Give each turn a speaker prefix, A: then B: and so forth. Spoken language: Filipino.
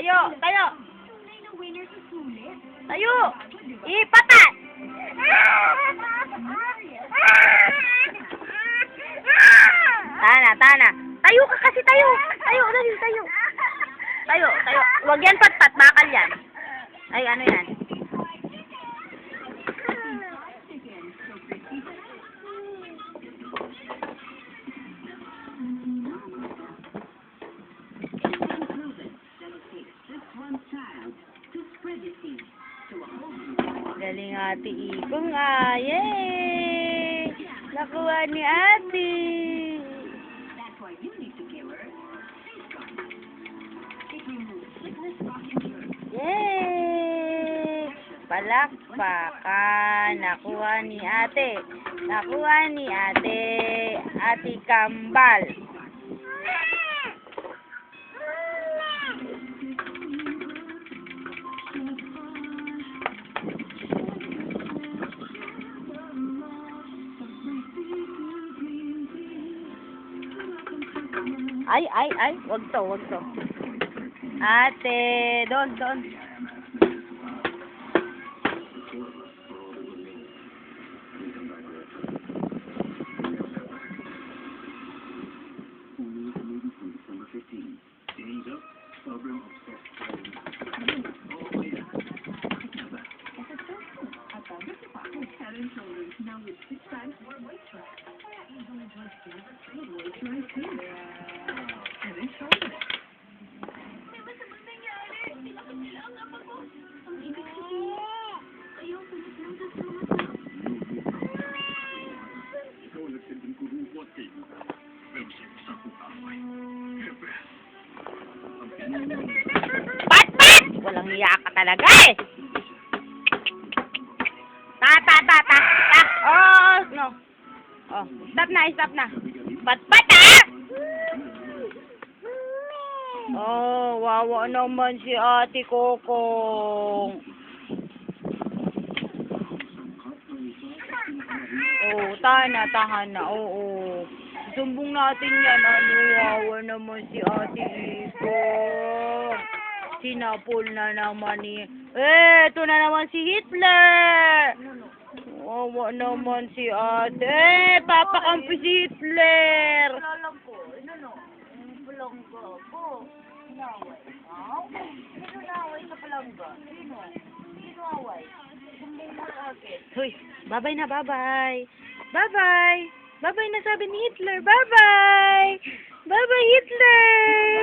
A: Tayo, tayo. Tayo. Ipatat. Tana, tana. Tayo ka kasi, tayo. Tayo, dali, tayo. Tayo, tayo. Huwag yan patpat, bakal yan. Ay, ano yan? Galing ate Ikong ah. Yay! Nakuha ni ate. Yay! Palakpakan. Nakuha ni ate. Nakuha ni ate. Ate Kambal. Ay, ay, ay. Wag to, wag to. Ate, doon, doon. Pat! Walang hiya ka talaga eh! Ta! Oh, no. Oh, stop na. Pat ah! Oh, wawa naman si Ate Kokong. Oh, tahan na. Oo. Sumbong natin yan. Ano, wawa naman si Ate Ikong. Sinapol na naman ni... ito na naman si Hitler! Wawa naman si Ate. Papakampi si Hitler!
B: Alam ko, palangga ko. Inaway. Sino naway sa palangga? Sino away? Sumbong mo akin.
A: Hoy, bye-bye na, bye-bye. Bye-bye. Bye-bye na sabi ni Hitler. Bye-bye. Bye-bye, Hitler.